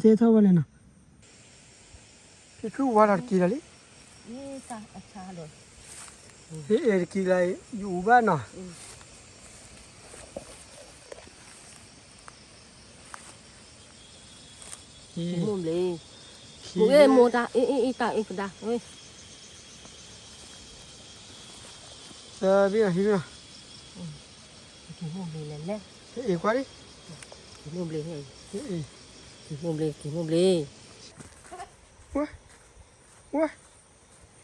thế thôi vậy nè cái cứ qua đặt kỳ là đi Ini sah acha rồi. cái kỳ là dụ ba nè Mồm lên. Mồm ê mồm ta ê ta ê ta ơi. bây giờ hiểu Cái mồm lên lên. cái quá đi Cái mồm lên này. cái Cái mồm lên. ua ua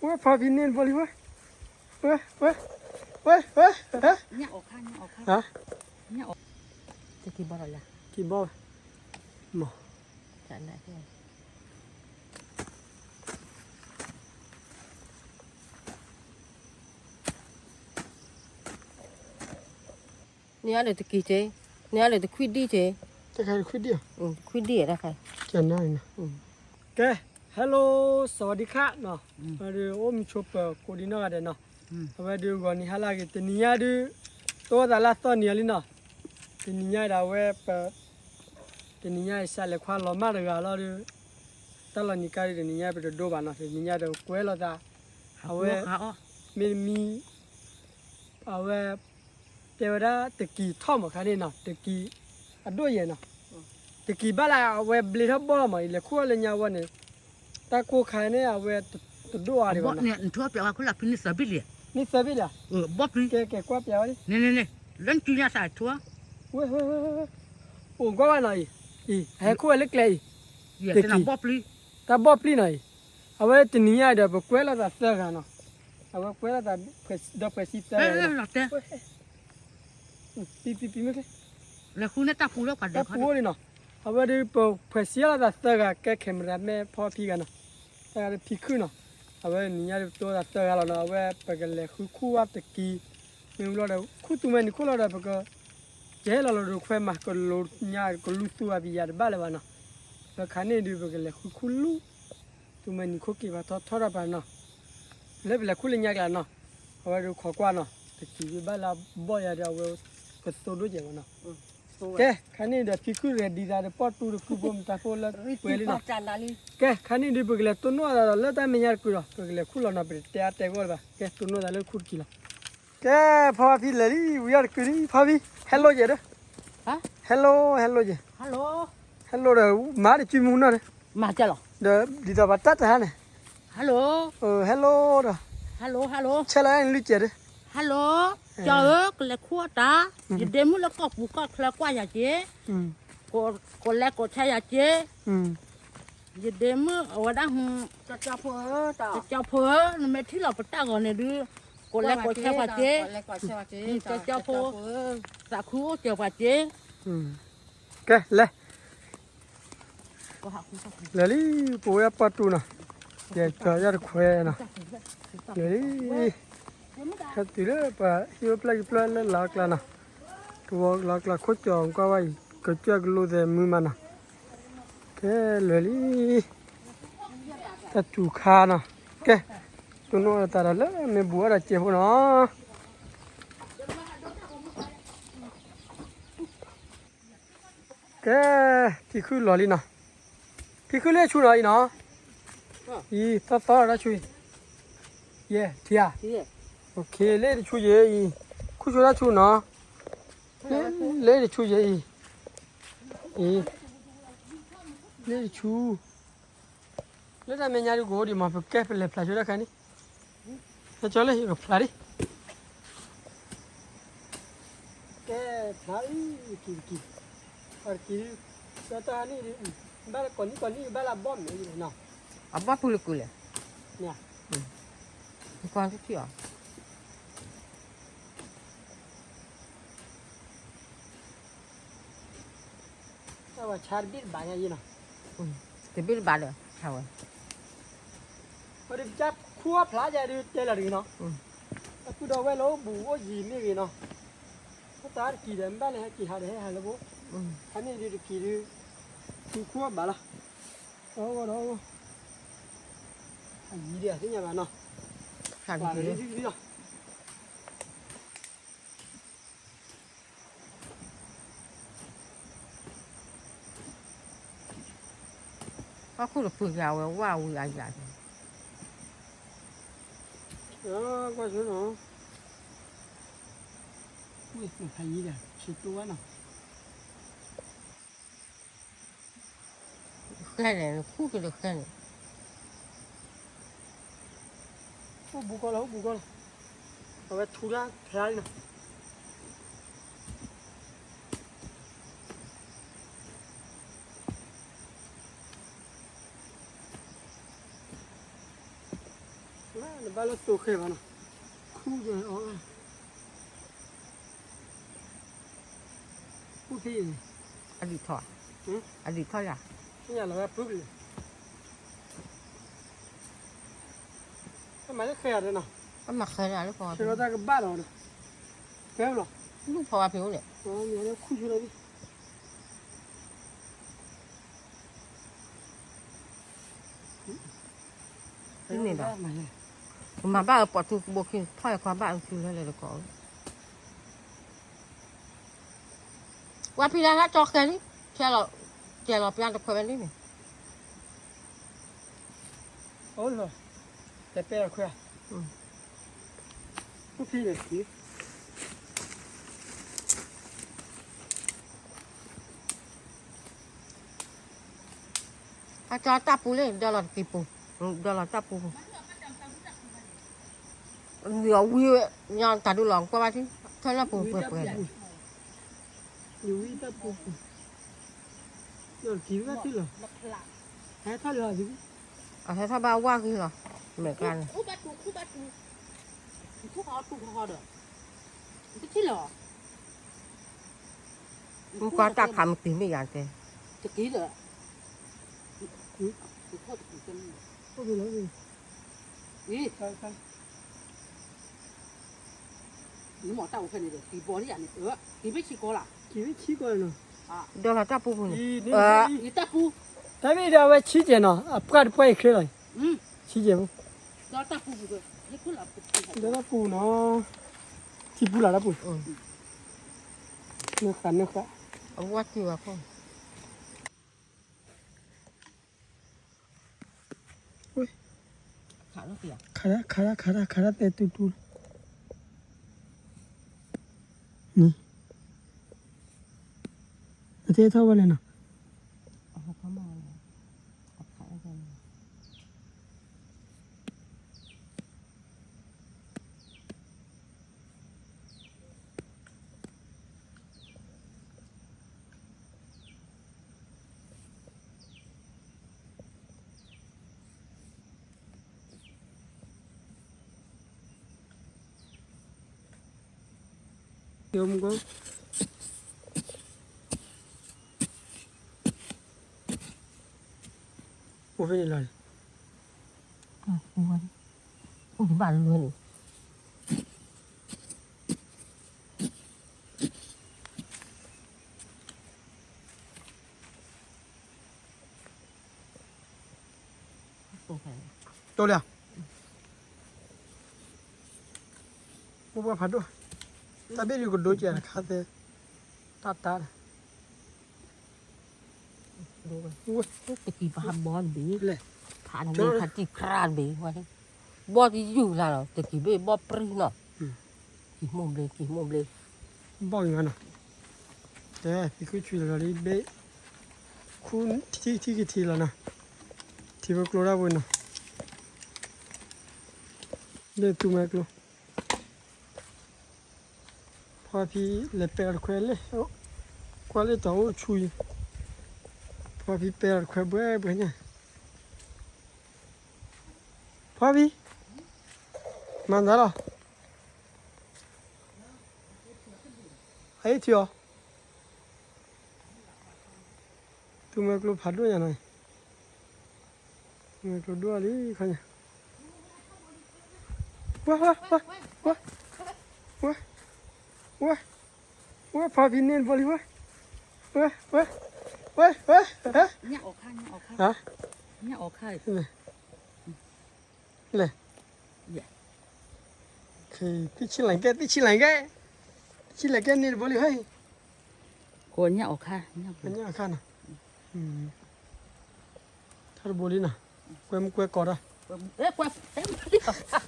ua phá pin nên vào đi ua ua ua ua ua hả Nhả ổ khăn. hả Nhả ổ. Cái bao là. kỳ bao mà Chả lại thế. Nè để kỳ chế. Nè để khuyết đi chế. cái này khuyết đi à Khuyết đi ở đây khai. cái này nè ok hello สวัสดีค่ะเนาะเดี๋ยวโอ้มีชอบโคดิน่าเดเนาะเอาเดี๋ยวก่อนนี่ฮะล่ะก็ตัวนี้ยาดูตัวแต่ละตัวเนี่ยลิเนาะตัวนี้ยาดาวเว็บตัวนี้ยาใช้เลยความล้อมมาเลยก็แล้วดูตลอดนี้ก็ตัวนี้ยาไปดูบ้านเนาะตัวนี้ยาเดี๋ยวกุ้ยแล้วจ้าเอาเว็บมีเอาเว็บเดี๋ยวได้ตะกี้ท่อมกันนี่เนาะตะกี้อัดด้วยเนาะตะกี้บ้านเราเอาเว็บเบลิทับบ่มาเลยขั้วเลยเนี่ยวันนี้ตากูขายเนี่ยเอาเว็บตัวดูอะไรบ้าง Nè thua bèo cái là pin sờ bít liền. นี่เซบิล่ะ Bóp đi. แกกว่าเปียวดิ Nè. Lên chui ra xài thua. เว้ยโอ้ก็ว่าหน่อยอีให้คู่เล็กเลย Giờ cái nào bóp đi. ตาบอบลี่หน่อยเอาไว้ตีนี้เดี๋ยวไปกุ้ยแล้วจะเสือกันเนาะเอาไว้กุ้ยแล้วจะเพื่อเดี๋ยวไปซีเตอร์ Ê lọt đây. ปีไม่ใช่ Là khu này ta khu đó cả ตา được ปูเลยเนาะเอาไว้ดูเพื่อซีแล้วจะเสือกันแกเข็มรัดแม่พ่อพี่กันเนาะแต่พี่ขึ้นเนาะเอาไว้นี้ตัวจะเสือกันแล้วเนาะเอาไว้ไปกันเลยคู่ว่าตะกี้มีเราเดี๋ยวคู่ตัวมันคู่เราเดี๋ยวไปก็เจ้าเราดูค่อยมาก็รู้เนี่ยก็รู้ตัววิญญาณบ้าเลยวะเนาะแล้วขันนี้ดูไปกันเลยคู่รู้ตัวมันคู่กี่ว่าทอดไปเนาะเล็บเลยคู่เลยเนี่ยกันเนาะเอาไว้ดูขอกว่าเนาะตะกี้บ้านเราบ่อยเดี๋ยวเราก็โตด้วยเจ้าเนาะแกขันนี้เดี๋ยวพี่คู่เรียดีจ้าเดี๋ยวปอดตูดูคู่ผมตาโฟล์เวลี่เนาะ Chả là đi. แกขันนี้ดูไปกันเลยตัวนู้นเราเลิกแต่ไม่ยากกูหรอกไปกันเลยคู่เราเนาะไปเตะเตะก่อนป่ะแกตัวนู้นเราเลิกคู่กี่ละแกพอพี่เลยวิยาร์กูดิพอพี่ฮัลโหลเจ้า Hả? helloเจ้า Hello. hello เดี๋ยวมาดิจุ่มมุนนะ Mà chả lọ. เดี๋ยวดีต่อบัตรตัดฮะเนี่ย Hello. hello เดี๋ยว Hello. เชื่อแล้วยังรู้เจ้าเด้ Hello. Chào ơi, cái là khu ta. Giờ đêm mới là có bù có là qua nhà chế. Có lẽ có thay nhà chế. Giờ đêm mới ở đây hùng. cho phở tao Chào phở, nó mới thích là bắt ta gọi này đi. Có lẽ có thay nhà chế. Cho phở. Dạ khu chào nhà chế. แกเลย Có học không? เลยปู่ยาปัตตุนะเดี๋ยวจะยาคุยนะเลยถ้าตีเลยป่ะฮิวพลายเลยลักลานะตัวลักลาโคจรก็ไว้ก็จะกลัวแต่มือมันนะแกเลยถ้าจูขานะแกตัวนู้นตาละไม่บัวละเจ็บเนาะแกพี่คือหล่อลีนะพี่คือเลี้ยชูหน่อยเนาะอีต่อแล้วช่วยเย่ที่อ่ะ โอเคเล่นชูเย่อีคู่ชูแล้วชูเนาะเล่นชูเย่อีเล่นชูเล่นแต่เมียนี่กูดีมาเพื่อแก้เป็นเล็บพลาชูได้แค่นี้แล้วจอเลยก็พลาดิแก้พลาดิกี่สตาร์นี่บ้านคนนี้บ้านละบอมเนี่ยเนาะ À bóp pula pula. เนี่ย Con cái kiểu. แต่ว่าชาร์บิดบางอย่างนะ Thì biết bà được. Sao rồi? พอดีจับขั้วพลาจะดูเจริญเนาะกูดูไว้แล้วบูว่ายีนี่กี่เนาะก็ตากี่เดือนบ้านเลยกี่หาเดือนหาแล้วบูอันนี้ดูกี่ดูขั้วบ้าละโอ้อันนี้เดียวที่ยังไงเนาะ Sao บ้าน đi นี้ đi. ดีเนาะ ก็คู่ละฝึกยาวว่าวิอาญา ก็ใช่เนาะไม่เป็นใครยี่เลยชิดตัวเนาะ แค่ไหนคู่กันเลยแค่ไหน บุกแล้วบุกแล้วเอาไว้ทุระแพ้เนาะแล้วบ้านเราตัวเขียวเนาะคู่เลยอ๋อคู่ที่ อดีตถอดอดีตถอดอ่ะ นี่อะไรแบบพึ่งเลยทำไมต้องเขียวเลยเนาะ ก็มาเคยอะไรพอ เขียวได้กับบ้านเราเนาะเขียวหรอ ลูกพอผิวเนี่ย อ๋อมีอะไรคู่อยู่เลยดินี่ดอก มาเลย มาบ้าปอดทุกบกินถอยความบ้าคืออะไรแล้วก็ว่าพี่แล้วจอกแค่นี้แค่เราเปลี่ยนตะคอยแบบนี้ โอ้โหแต่เปรี้ยวขึ้นคู่ที่เลยสิ ถ้าจอตับปูเลยเดี๋ยวเราตีปูเดี๋ยวเราตับปูเดี๋ยววิวยอนตัดดูหลงกว่าที่ท่านละปูเปิด อยู่ที่ตะปูเดี๋ยวกินก็ที่เหรอแค่ท่าเหรอสิ เอาถ้าบ้าว่าคือเหรอเหมือนกัน คู่บัดคู่เขาเด้อไม่ใช่หรอ มันก็ตักทำกินไม่อย่างเดียว ตะกี้เหรอเข้าตะกี้กัน ก็ไปแล้วนี่ นี่ ใช่ใช่ 你莫带我看你的，比玻璃眼的，你没去过啦？ กินไม่ชี้ก่อนเนาะ เดี๋ยวเราตับปูปูนี่ 你带不？ แต่ไม่ได้ว่าชี้เจนเนาะปกติไปขึ้นเลย ชี้เจน 要带不的，你过来不？ เดี๋ยวปูเนาะที่ปูละปูเนื้อขาเนื้อขา เอาวัดที่ว่าพ่อ ขาแล้วเปียก ขาแต่ตูนี่เท่าวันเลยเนาะ เอาเข้ามาเอาขากัน เดี๋ยวมึงก็โอ้ยนี่เลย ปูวันปูที่บ้านเลยนี่ปูแพง ตัวเลยมึงว่าผัดด้วยแต่เบี้ยอยู่กับดูเจียนะขาแต่ตา ดูไป โอ้ย ตะกี้บ้านบอลบี เลย ผ่านบีผ่านจีครานบีว่าที่บอลที่อยู่แล้วตะกี้บีบอลปรีเนาะกี่มุมเลย บอกอย่างนั้นเนาะแต่พี่คุยช่วยเราดิเบ้คุณที่กี่ทีแล้วนะที่พวกเราได้บุญเนาะเดี๋ยวตุ้มเอกลูพอพี่เล็บเปิดแควเลยแควเลยตัวช่วยพอพี่เปิดแควเบื่อเนี่ยพอพี่มันได้หรอไอ้ที่อ๋อตุ้มเอกลูพัดด้วยยังไงตุ้มเอกลูด้วยลิขันเนี่ยว้าพอพี่เน้นบอลลีว้าเนี่ยออกข้างเนี่ยออกข้าง ฮะ เนี่ยออกข้าง เลยคือที่ชิลล์แกเน้นบอลลีให้ คนเนี่ยออกข้างเนี่ย อันนี้อาคารนะท Sao bố đi nào? Quay cọt à? Ê, qua tem đi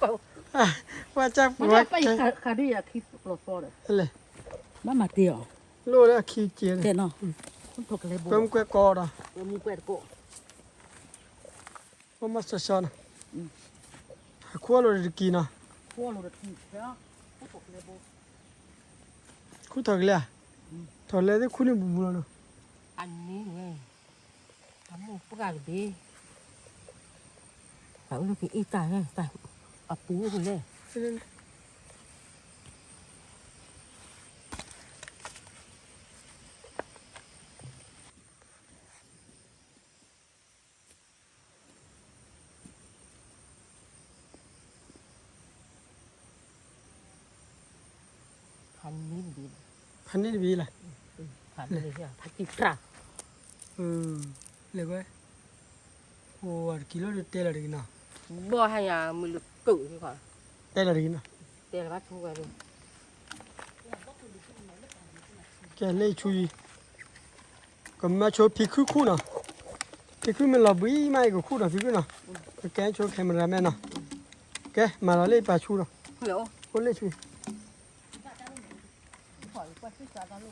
vào. Qua chắc Mà qua phải cái khá đi à khi lột phô đấy. này. Mà tiêu. Lô đã khi chia Thế nó. Không thuộc lấy bố. quay cọt à? Muốn quẹt cổ. Có mất sao nè? Khua rồi được kỳ nào? Khua lột được đó. Không thuộc lấy bố. Khu thật lẹ. Thật lẹ thì khu này bù bù nào? Anh ní nghe. Hắn một bức ảnh đi. Phải uống cái y tài này, tài. Ở bú rồi lên. Hắn ní đi. Hắn đi vì là. Hắn đi à, hắn chịu trả. Lẹ quá. Ồ, kilo được tê là được nào? Bò hay à, mình được cử thì khỏi. Tê là được nào? Tê là bắt thu về đi. Cái này chui. Còn mà cho phi khu nào? Phi khu mình là bấy mai của khu nào phi khu nào? Cái chỗ cameraman nào? Cái mà nó lấy bà chui nào? Hiểu. Có lấy chui. Khỏi qua sức ra đó luôn.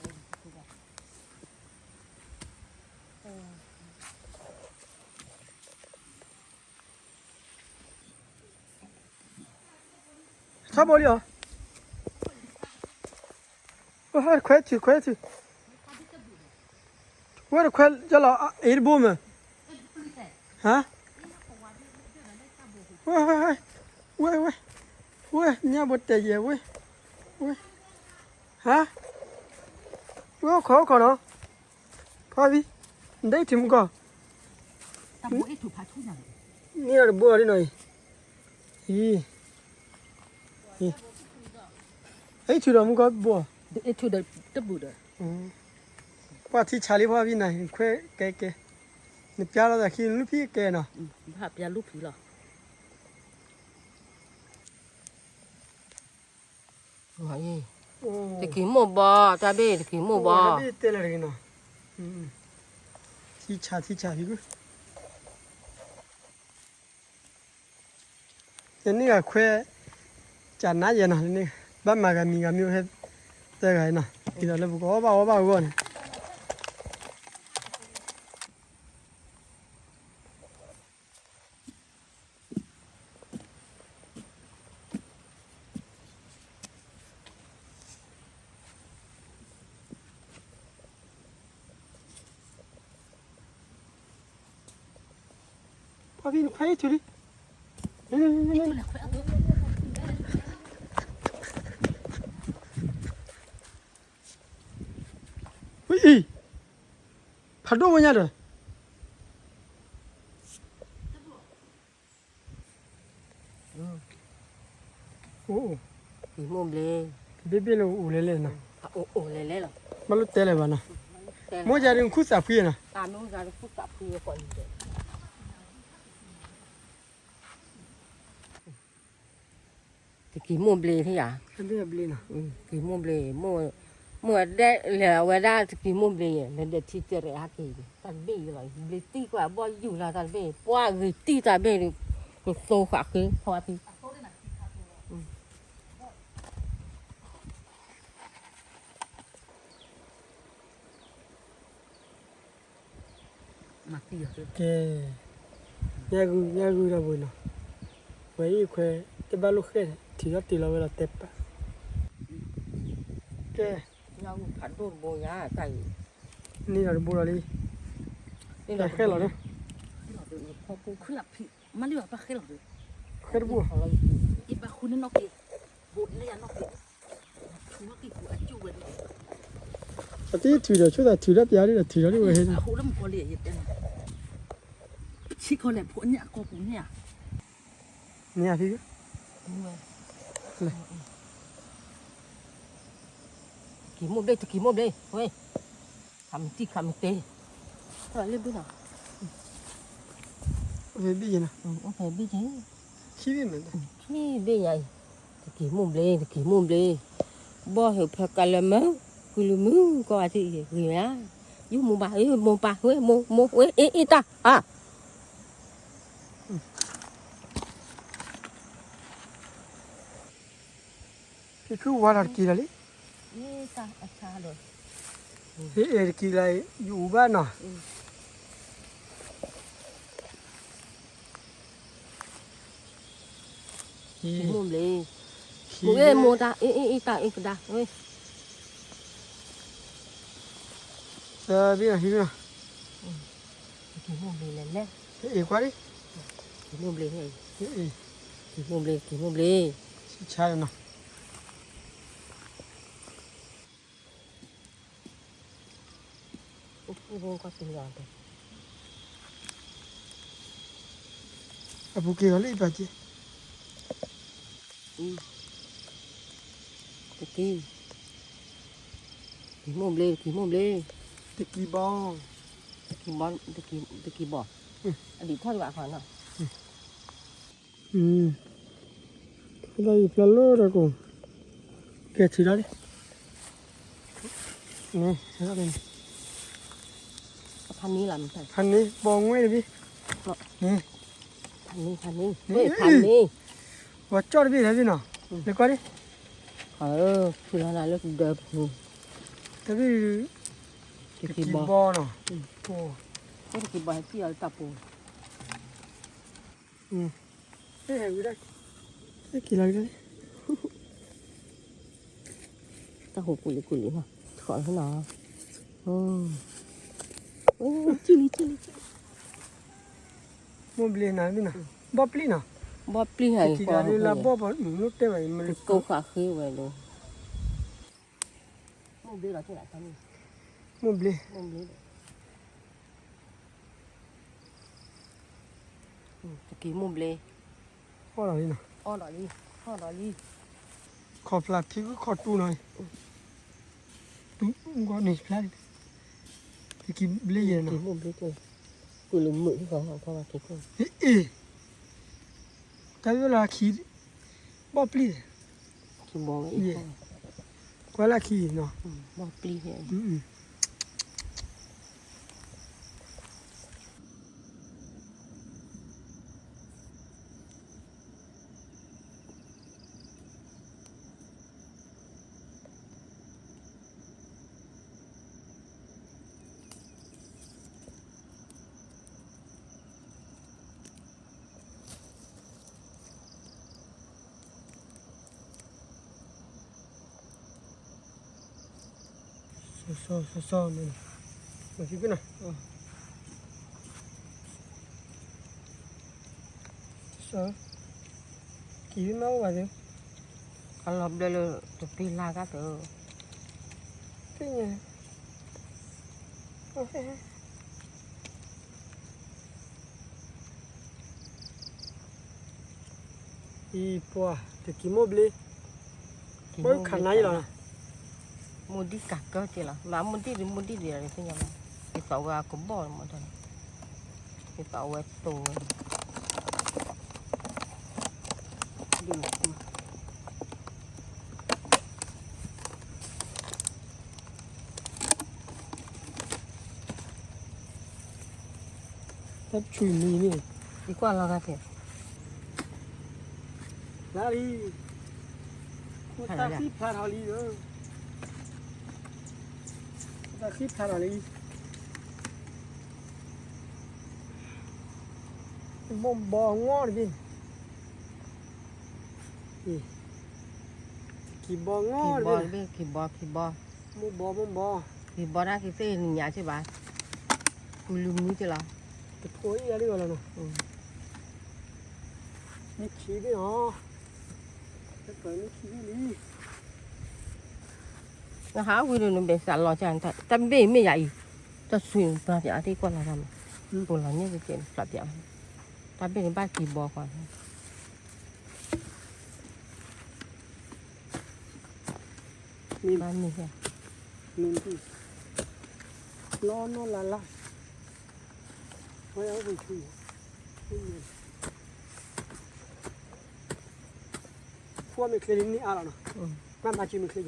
Sao bố đi à? Khỏe chứ. What a khỏe cho là ấy bố mà. Hả? Ui, nhà bột tệ gì ui. Hả? Ui, khó nó. Khó đi. Đấy thì không có. Ta bố ít thủ phá thu nào. Nghe là bố đi này. Ý. Ấy thì đâu không có bố. Ít thủ được tất bù được. Qua thì trả lý hoa vi này khỏe cái. Nè piao là khi lúc phi cái nào. Hạp ra lúc phí là. Hỏi gì? Thì kiếm một bò, ta bê thì kiếm một bò. Bê tê là cái nào. Thì trả đi cứ. Nên là khỏe chả nát gì nào nên bắt mà cái mình cái miêu hết đây cái nào. Thì là có bao này. Qua đi phải thôi đi. Lên. Ui, phát đồ nha rồi. Ồ, Kiếm một lê. bê là lên nào. Ồ lê rồi. Mà lúc tê lại vào nào. Mỗi gia đình khút sạp kia nào. Ta mới ra được phút tạp khi còn. Thì kiếm một lê thế à? Cái này bê nào. Kiếm một lê, mua đây là ngoài ra thì kiếm một lê nên để chi tiêu để hát gì. Tàn bê rồi, lê tí quả bao nhiêu là tàn bê, qua người tí tàn bê thì một số khác cái hoa thì. Mà tiêu được. Cái nhà gửi ra buồn nào. Vậy khỏe cái ba lúc khác thì nó tì là về là tép à. Cái Nhau phản đồn bồi nhá cày.นี่เราดูอะไรนี่แค่เราเนี่ย พอปูขึ้นหลับผิดมันเรียกว่าปลาเค็มหรอ แค่ดู อีปลาคุณนั่นนกดิบุญเลยนกดิชูนกดิกูอัดจูเว้ย แต่ที่ถือเดี๋ยวช่วยแต่ถือรับยาดิแต่ถือแล้วดิเว้ย ปลาคุณแล้วมันพอเลี้ยงยังชิคเขาแหละพวกเนี่ยกปูเนี่ย เนี่ยพี่ Kiếm một đây thì kiếm một đây. Ôi. Khám tê. Rồi lên bên nào. เฮ้ยบี้นะ Ok biết chứ. ขี้บี้เหมือน Khi bên này. Thì kiếm một đây. Bò hiểu phải cả là mớ. Cứ là mớ có gì người á. Yêu một bà ơi, một bà ơi, một ơi, ít ta. À. พี่คือว่าเรากี่ละลิ นี่ตาอาชาเลย พี่เอกี่ละอยู่บ้านเนาะที่ มุมเลย ที่ มุมเอ้มุมตาตากระดาเอ้ย พี่นะพี่นะ กี่มุมเลยนั่นแหละ พี่เอกว่าดิ กี่มุมเลยเฮ้ย พี่เอ กี่มุมเลย ใช่เนาะ โอ้โหก็เป็นอย่างเดียว อาบุกี้ก็เลยไปจี ตะกี้กี่มุมเลย ตะกี้บ้อง กี่บอลตะกี้บ่ออดีตทอดว่าขวัญอ่ะ เราอยู่พลาโลดกูแกทีละดินี่ใช่ไหมเป็น พันนี้ล่ะมันใช่ พันนี้บองไว้เลยพี่นี่ พันนี้เฮ้ยพันนี้ ว่าจอดพี่เลยพี่เนาะเดี๋ยวก่อนดิ คืออะไรเลิกเดิม แต่พี่ ตะ ตะ กี้ กี้ บ่อ บ้องเนาะโอ้ ตะกี้บ่อให้พี่เอาตะปู เฮ้ยวิได้เฮ้ยกี่ละกัน ตะหูกุลิเนาะขอให้หน่อโอ้จิลิ โมบิลนะพี่นะบ๊อบลี่นะ บ่ปลีให้ กี่ละนี่ละบ๊อบนุ๊กเต้ไปมัน กูขาคือไว้เลยมึงเบี้ยเราที่ไหนตอนนี้ โมบิล มึงเบี้ยตะกี้มึงเบี้ย พอแล้วนี่นะ อ้อดอลี่ ขอพลาดพี่ก็ขอตู้หน่อยตู้ก็นี่พลาดตะกี้เบลย์นะ กี่มึงเบี้ยกูลืมมือที่เขาเพราะว่ากี่คน เอ๊ะแต่เวลาขี่บ๊อบลี่ กี่มองอีก เวลาขี่เนาะ บ่ปลีให้ ซ้อนี่มาคิดกันนะซ้อขี่มาว่าเดี๋ยว เขาหลบได้เลยตัวปีลาก็เถอะ เป็นไงโอเคอีปัวตะกี้โมบิลบ่ขันไหนหรอ มุดดิกักก็เจล่ะมามุดดิเดียวเลยที่ยังไอ้ตัวว่าก็บ่หมดเลยไอ้ตัวว่าโตดู ถ้าช่วยมีนี่ ดีกว่าเราก็เถอะ ลาลีกูตาคีพาราลีเด้อตาคีพาราลีมองบ่งอดินี่กี่บ่งอ ขี่บ ดิ อลเบ้ขี่บอล มุบ่ ขี่บอลนะขี่เส้นหยาใช่ปะกูลืมนี่จะละ ตะโอยอะไรก็แล้วเนาะนี่ขี้ดิเนาะแต่เปิดนี่ขี้ดิ นะฮะวิธีนึงเป็นสารหล่อจังแต่เบ้ไม่ใหญ่จะสวยปลาเดียวที่ก่อนเราทำปุ่นเราเนี่ยจะเจ็บปลาเดียวแต่เบ้ในบ้านขี่บอลก่อน มี บ้านนี่ใช่ นุ่นที่ร้อนนอนละไม่เอาไปคุยพวกไม่เคยนี่อะไรเนาะนั่นมาจีไม่เคย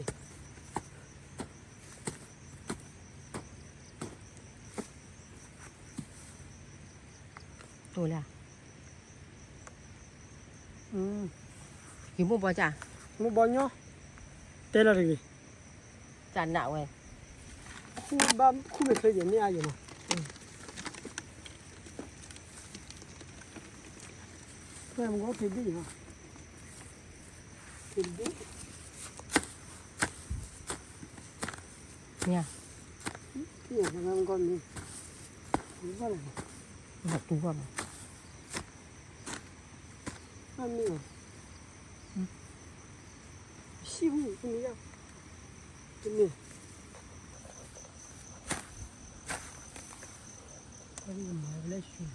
ตัวละ กี่โมงบ่จ้ะ mo bao nhiêu tê là gì จานหนาวเว้ย khu ba khu về thời điểm này ai vậy mà em có cái gì hả cái gì เนี่ย cái gì mà em con gì không có này แบบตัวมัน ăn đi mà siêu cái này cái này cái gì mà lấy xuống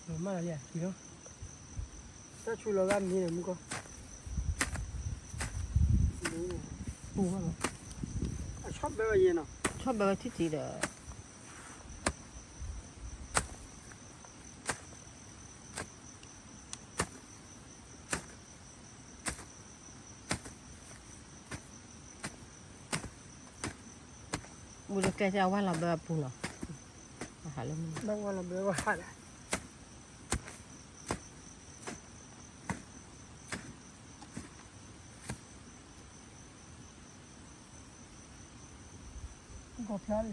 rồi mà là gì đó ta chui vào gan đi này mua con ตัวมัน chóp bé vậy nào ชอบแบบที่จีเด้อบุญแกจะเอาว่าเราแบบปุ่นเหรออาหารเริ่ม đang qua làm bé qua hại lại có theo đi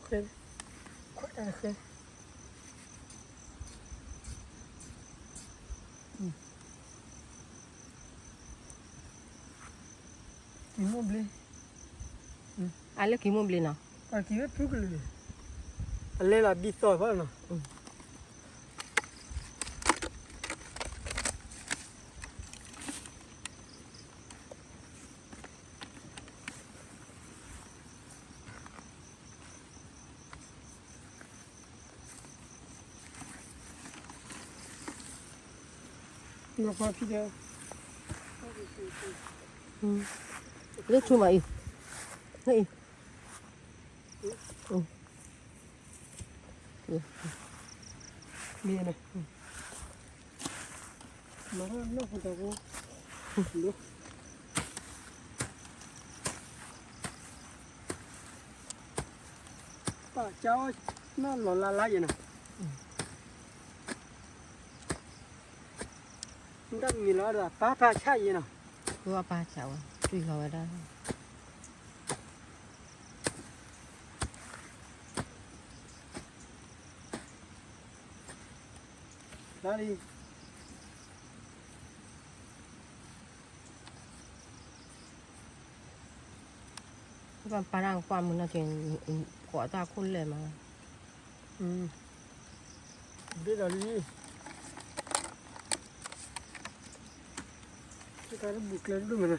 khuyên khuyên đây là khuyên kì mua bê อันเล็กกี่โมงเลยเนาะ à kì biết thuốc lười lên là bị sỏi phải không nào nó qua phía đây เล็กชูมาอีกนี่ miền này mà nó không được không được bà cháu nó lò la vậy nè chúng ta mình nói là phá chai vậy nè คือว่าปลาเฉาช่วยเราไว้ได้ đó đi ว่าปลาร่างความมันน่าจะกว่าตาคนเลยมา biết rồi đi cái nó buộc lên đúng rồi nè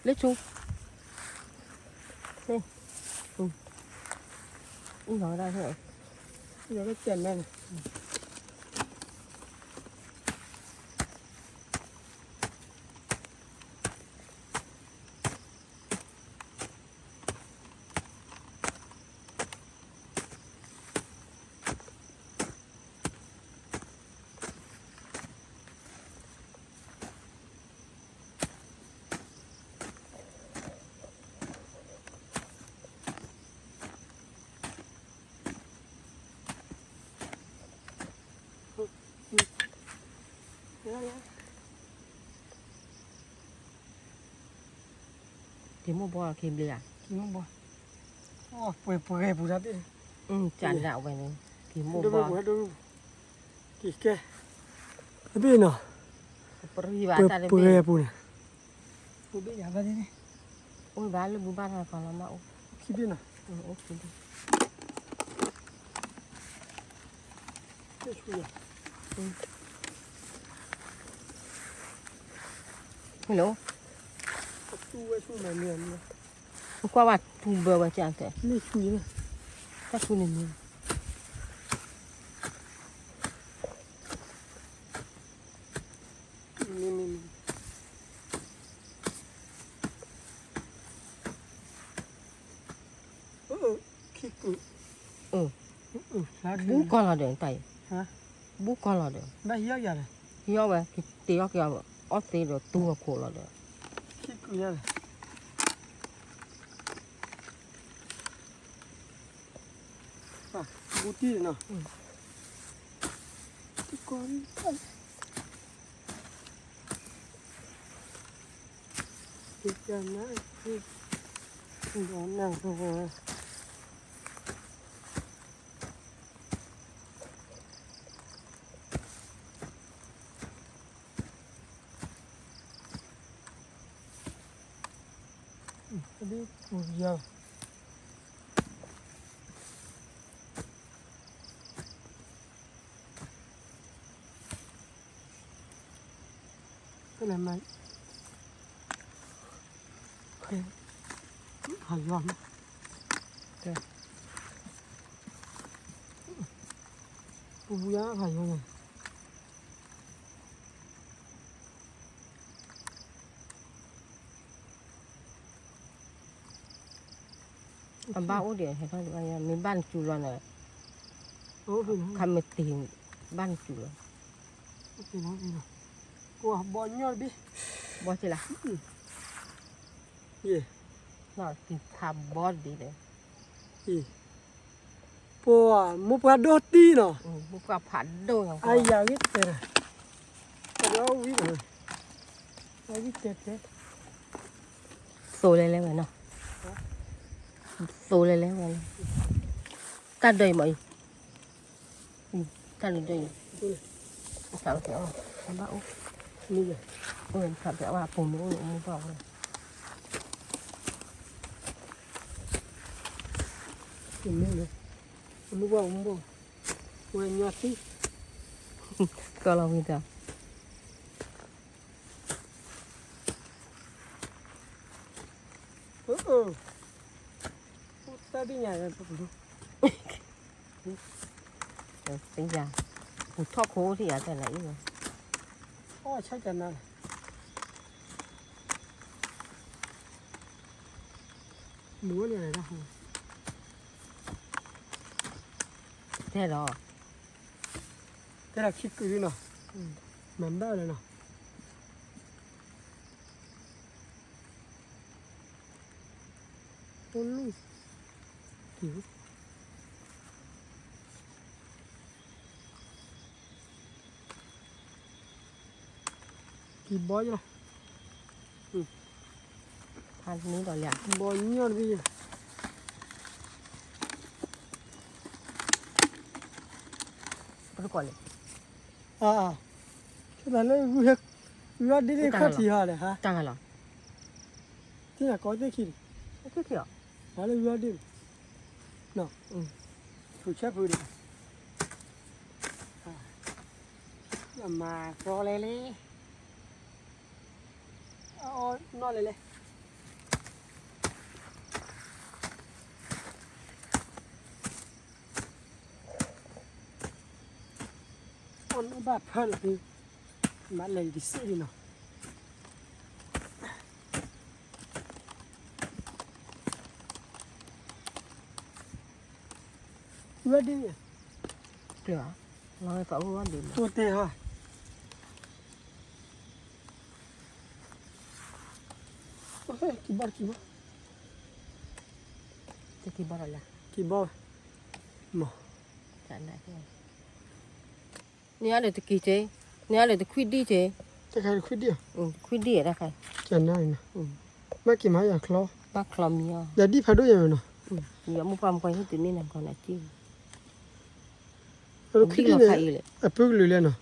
เล็กชูนี่อีหน่อยได้เท่าไหร่ giờ cái tiền này thì mua bò kìm lìa kiếm bò ô bùi bùi ra đi chán dạo vậy này thì mua đâu bò bùi đâu kì kê cái bên nào pergi ba ta bùi lebih bùi này bùi bên nhà vào đi này ôi ba lebih ba là còn là mau khi bên nào ok đi cái chui hello chui mà miền qua mặt thu bờ bà chàng thế này chui này các thu này mình khi lá bú con là để tay hả bú con là để ba hiếu giờ này hiếu vậy cái tiêu kia ót tiêu rồi tu vào cổ là để khi chui ra này บูตี้เนาะทุกคนติดกันนะที่ร้อนหนักเลยอันนี้ปูยาวเป็นอะไรโอเคหายอมเดี๋ยวปูยาวหายอม อันบ้าอุ้เดียวเห็นเขาดูว่ามีบ้านจุลน่ะ โอ้เป็น คำไม่ตีบ้านจุล เป็นอะไรกูบอลยอดดิ บ่ใช่ละ เย่ น่าติดทำบอสดีเลย ปัวมุกโดตีเนาะ บุกผัดโดอย่าง ไอ้ยาวิเตอร์เราวิเตอร์ไอ้วิเตอร์ โซเลยแล้วเนาะโซเลยแล้วตาเดยไหมตาเดยสาวเสียวอันบ้าอุ้ นี่เลย สาวเสียวว่าปุ่มนู้นมุกบอกเลย เป็นนี่เลยมุกว่ามุกว่าเวียนยอดที่ ก็เรามีแต่ พูดได้ยังไงปุ๊บ เป็นยาผู้ทอดโค้ที่อาจจะไหนอยู่ อ๋อใช่กันนะหนูอะไรนะฮะ แท้หรอ แต่เราคิดกูอยู่เนาะมันได้เลยเนาะโอ้ลูกหิวกี่บอยล่ะ พันนี้ต่ออย่าง บอยยอดดี ไปก่อนเลย แค่นั้นเลยกูอยากยอดดีเลยข้าที่หาเลยฮะ จังเหรอ ที่ไหนก็ได้คิด ไม่คิดเหรอ หาเลยยอดดีเนาะถูกแช่พื้นมาโปรเลยเอานอนเลยอันนั้นแบบเพิ่มคือมาเลยดิสิเนาะยอดดี เดี๋ยวเราไปฝังว่าดี ตัวเตะฮะเฮ้ยกี่บาท จะกี่บาทละ กี่บาทมา จันได้ใช่เนี่ยเดี๋ยวจะกี่เจ๊เนี่ยเดี๋ยวจะคุยดีเจ๊ จะใครคุยเดียว คุยดีได้ใคร จะน่านะไม่กี่มาอย่างคลอ บ้าคลอมเนี่ย อย่าดีพาด้วยยังไงเนาะ อย่ามุกความคอยให้ตื่นนี่นั่นก่อนนะจี้ เราคิด เรา เนี่ย ใครเลย ปุ๊กเลยเนาะ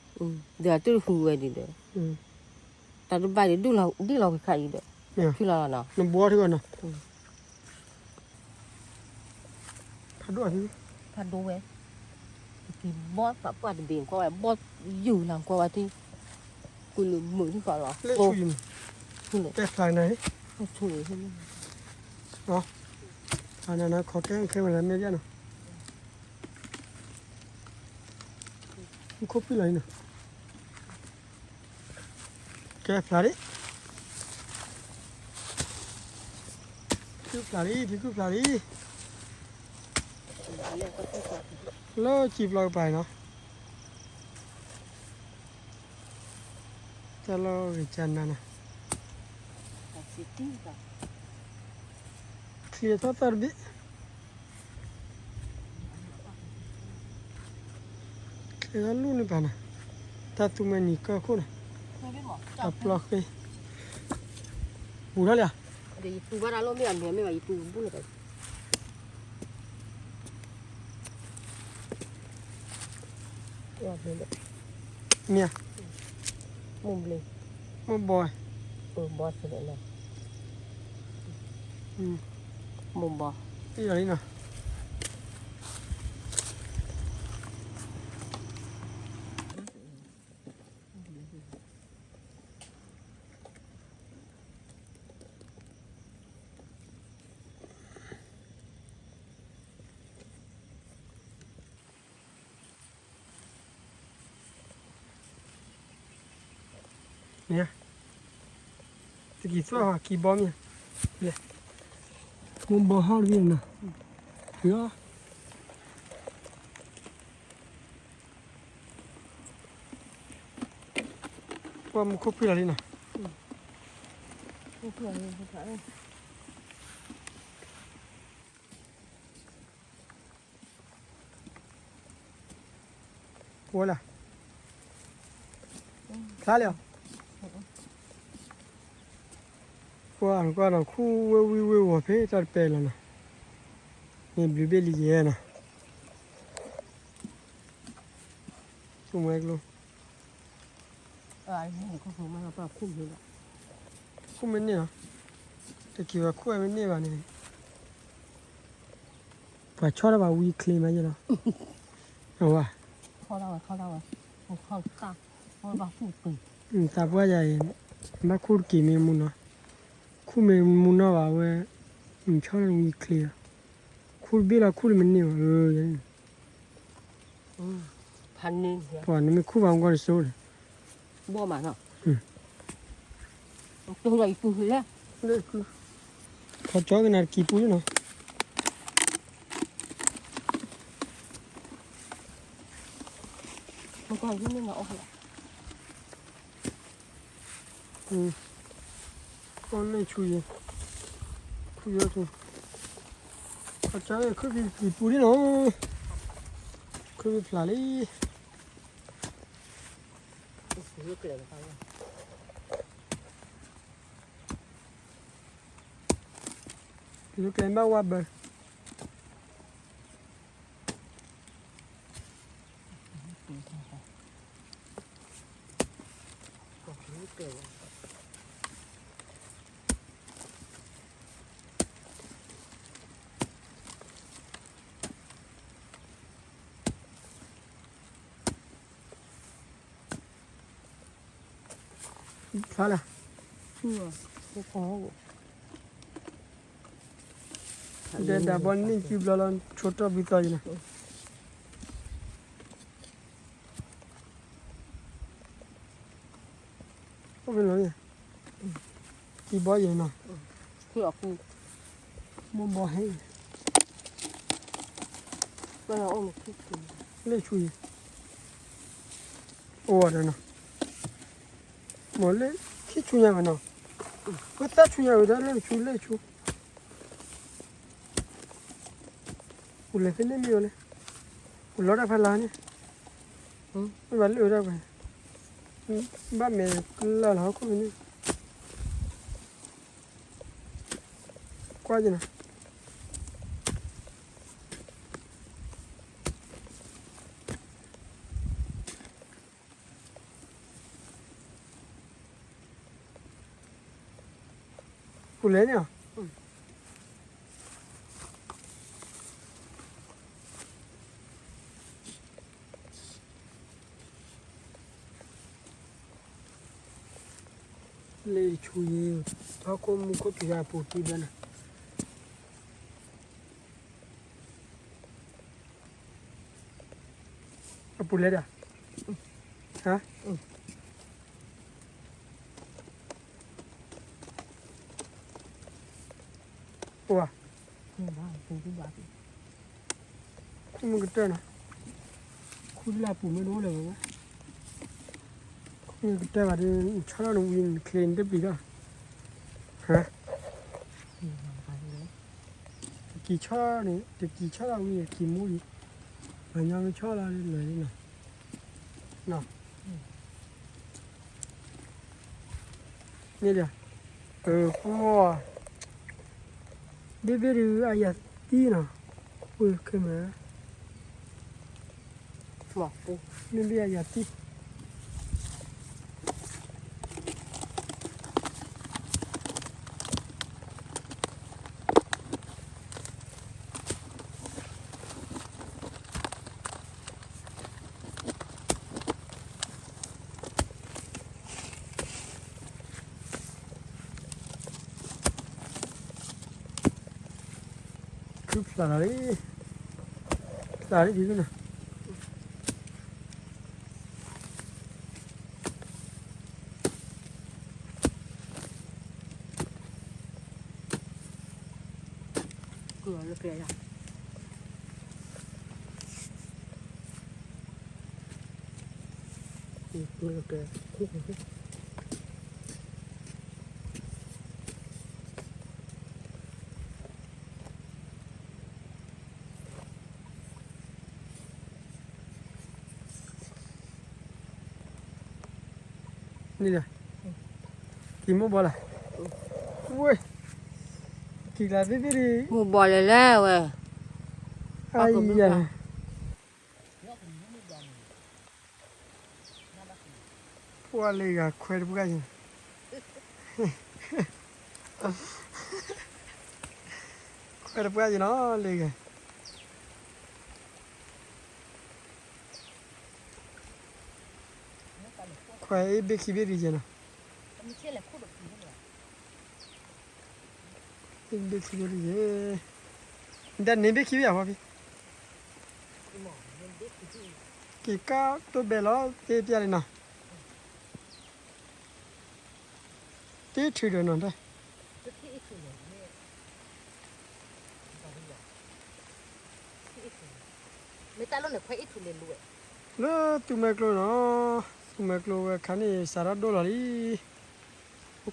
เดี๋ยวตื่นหัวดีเด้อแต่ดูไปดูเราใครเด้อ เนี่ย คือเราเนาะ น้ำบัวที่ก่อนเนาะพาด้วยพี่ พัดดูเว้ยกี่บอสแบบว่าเบี่ยงกว่าบอสอยู่หลังกว่าที่กูลืมมือที่ก่อนหรอ เล่ชุยน คือเลย แต่ฟลายไหน ช่วยใช่ไหม เนาะอันนั้นนะขอแก้งแค่เวลาไม่เยอะเนาะครบไปเลยเนาะแก้ฟลายดิคือฟลายดิพี่คือฟลายดิแล้วจีบเราไปเนาะจะเราจันนะเคลียร์ตัวบิ ya lu ni bana ta tu me ni ka ko na ta plok ke pura ya để tu vào đó mới ăn mới mà tu bún được nia mồm lên mo boy bò sẽ để này ừ mồm bò cái gì nè nè cái gì xóa hả kỳ bom nhỉ nè mo bò hao đi nè ya qua một cốc pila đi nè voilà khá liệu qua là khu quê phêtar pe là nè nên bị bê lì nè chung mấy luôn ai không không mà bảo khum rồi khu mấy nè cái kiểu khu mấy nè bạn này phải cho nó vào weekly mấy giờ đó rồi kho đâu rồi kho ta kho bảo phụ ta qua vậy mà khu kỳ mình muốn nó khu mình muốn nó vào về mình cho nó weekly khu biết là khu mình nhiều vậyพันนึง còn nó mới khu vào con số rồi บ่มาเนาะตัวใหญ่ตัวเล็ก đấy cứ họ cho cái này kỳ pú chứ nàoมันก็ยิ่งเนาะ con này chui rồi họ cho cái cứ kỳ pú đi nó cứ phá đi lúc em bao qua bờ phá là chưa có khó để đã bắn nên chụp lên छोटा बिता जी ना có bên lối thì bao giờ nào cửa phụ mua bò hay bây giờ ôm cái lấy chui ô rồi nào mua lấy khi chui nhà mà nào cứ ta chui nhà rồi đó lấy chui ulle finne mi ole ulora falani ba le ora ba ba me la la ko ni qua gì nè ulle nhỉ ले छुए थाको मुको तिरा पोती बना अपुले दा हाँ वाह तुम कितना ना खुला पुमे नो लगा 그때 말이 차라리 우린 클레인데 비가 hả kỳ cho này thì kỳ cho là gì kỳ mua gì mà nhau cho là lời này နော်นี่เดี๋ยวพ่อเดี๋ยวดูอายาตีนะอุ้ยขึ้นมา หมอกปู นี่เดี๋ยวอายาตีคือสารีดีด้วยนะ เกลือเลยเกลือ นี่ก็เกิดคุกนี่เลยกี่โมงบ่ล่ะโว้ยกี่ลาพี่ดิ หมูบอลเลยแล้วเว้ย ไอ้ยาพวกเลยก็ควายบุกยังควายบุกยังเนาะเลยก็ควายเบคีเบรีเจนะเบคีเบรีเจแต่เนี่ยเบคีเบรีอะพี่กี่ก้าวตัวเบลล์เตี้ยเตี้ยเลยนะเตี้ยถือเดินนั่นได้ไม่ตายแล้วเนี่ยควายอีกทุเรียนด้วย แล้วตัวแม่กลัวเนาะตัวแม่กลัวขันนี่สารดูหล่อดิ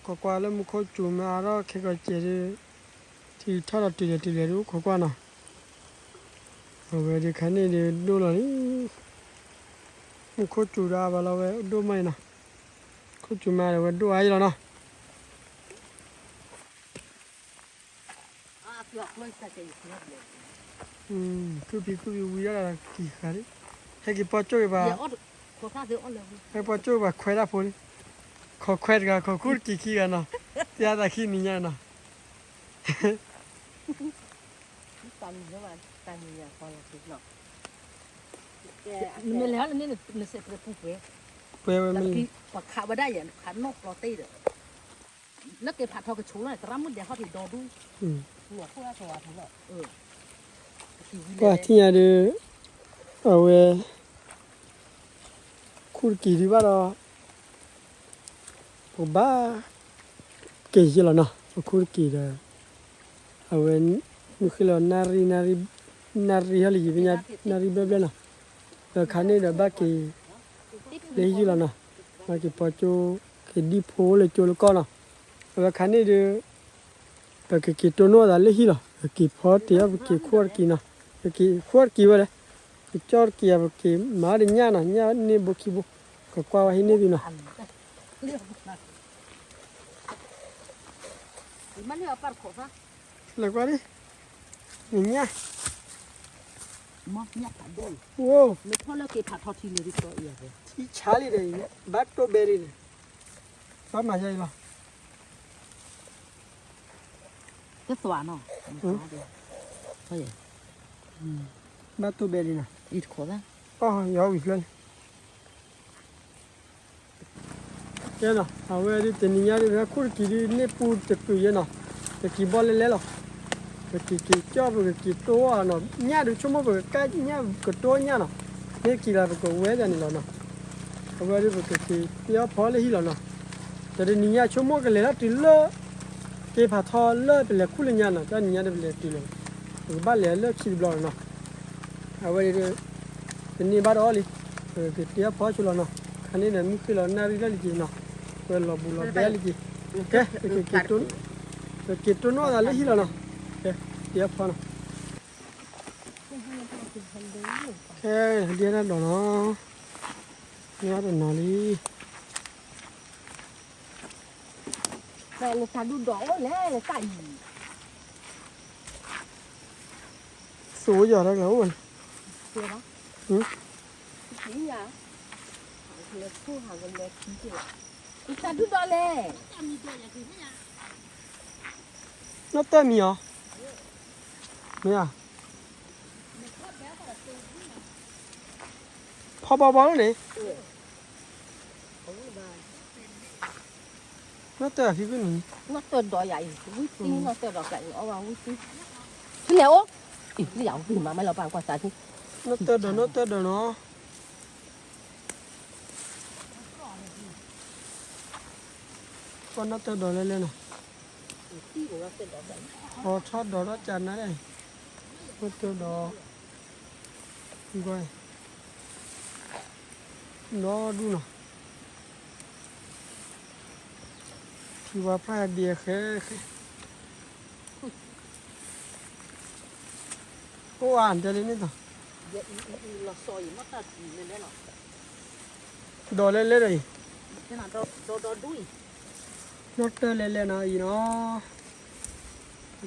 ขอกว่าแล้วมุขจุ่มมาแล้วแค่ก็เจอที่ท่าเราตีเลยรู้ขอกว่าเนาะเอาไว้ที่ขันนี่ดูหล่อดิมุขจุ่มราบาลเอาไว้ดูไม่นะขจุ่มมาเอาไว้ดูไอ้แล้วเนาะ หยอกเลยใส่ใจอยู่ข้างนอกเลย คือพี่วิยากี่ขาดิให้กี่ปอช่วยบ่า เดี๋ยวขอข้าเดี๋ยวอ้อนเลย ให้ปอช่วยบ่าควายละพลขอควายกันขอคูดกี่ขี้กันเนาะที่อาตาขี้นี่เนี่ยเนาะ ตันเยอะมันตันเนี่ยพอเราคิดเนาะ ไม่แล้วนี่เนี่ยเสร็จเลยปุ๊บเว้ย เปย์ไว้ แล้ว มัน พี่ปักขามาได้อย่างขานกรอตีเด้อแล้วเก็บผัดทอกระชูเลยตรัมมันเดี๋ยวเขาติดดอดู หัวเพื่อสวัสดิ์เนาะ ก็ที่อาดูเอาไว้คูดกี่ที่ว่าเราบ้าเกี่ยแล้วเนาะคูดกี่เด้อเอาไว้มุขเรานารีฮะลิบิญญานารีเบบเนาะแล้วขันนี่เด้อบ้ากี่เลยอยู่แล้วเนาะบ้ากี่ปอจูกี่ดีโพเลยจูแล้วก็เนาะแล้วขันนี่เด้อบ้ากี่ตัวโน้ตอะไรหิล่ะกี่พอเตียบกี่ขวดกี่เนาะกี่ขวดกี่วะเลยกี่จอดกี่แบบกี่มาดิญาณญานี่บุกี่บุก็กว่าให้นี่ดีเนาะ มันเนี่ยปัดขอซะ แล้วก็ดิเนี่ย มอเนี่ยตัดด้วย โว้ ไม่พอแล้วเก็บผัดทอดทีเลยดีกว่าอีกเลย ที่ชาลีเลยบัตโตเบอรี่เลยบ้ามาใจละ ก็สว่านเนาะเฮ้ย บัตโตเบอรี่นะ อีกขอซะ อ๋อยาวอีกแล้วเจ้าเนาะเอาไว้ดิแต่เนี่ยดิแบบคุยกี่ดิเนี่ยพูดจะคุยเนาะแต่กี่บอลเลยหรอแต่กี่จอบแบบกี่ตัวเนาะเนี่ยดูชั่วโมงแบบใกล้เนี่ยก็ตัวเนี่ยเนาะเนี่ยกี่ละแบบเวทนี่เนาะเอาไว้ดิแบบกี่เดี๋ยวพอเลยหิแล้วเนาะแต่เดี๋ยวนี้ชั่วโมงกันเลยละติเลเก็บผัดทอเลเป็นเลยคุยเนี่ยเนาะแต่เนี่ยเดี๋ยวเลยติเลยบ้านเลยเลิกคิดบล็อกเนาะเอาไว้ดิเป็นนี่บ้านอ๋อเลยเดี๋ยวพอชุลเนาะคันนี้เนี่ยมุขเราหน้าริลลิเนาะquello bulo belli che tu no dalle hila no dia fa no dia na do no เนี่ยเดี๋ยวนาลี แต่ในการดูดอกเลยไก่ สูหยอดแล้วมัน เจ้าปะ หืม ขี้ยาเลยคู่หากันเลยขี้เจ้าในการดูดอกเลย nó tên gì hả mẹ à phao bao bao đấy nó tên là cái gì nó tên đỏ dày quý tín nó tên đỏ cạnh nó vào quý tín thế liệu ý liệu gì mà mấy lão bạn quan sát đi nó tên đó nó con nó tên đỏ lên lên này chót đó nó chắn đấy này nó tên đỏ coi nó đu nào thì vào phải địa khé cô ăn cho lên nữa là soi mất là lên đấy nó đỏ lên lên rồi thế nào đó đuôi nó tơ lên lên này nó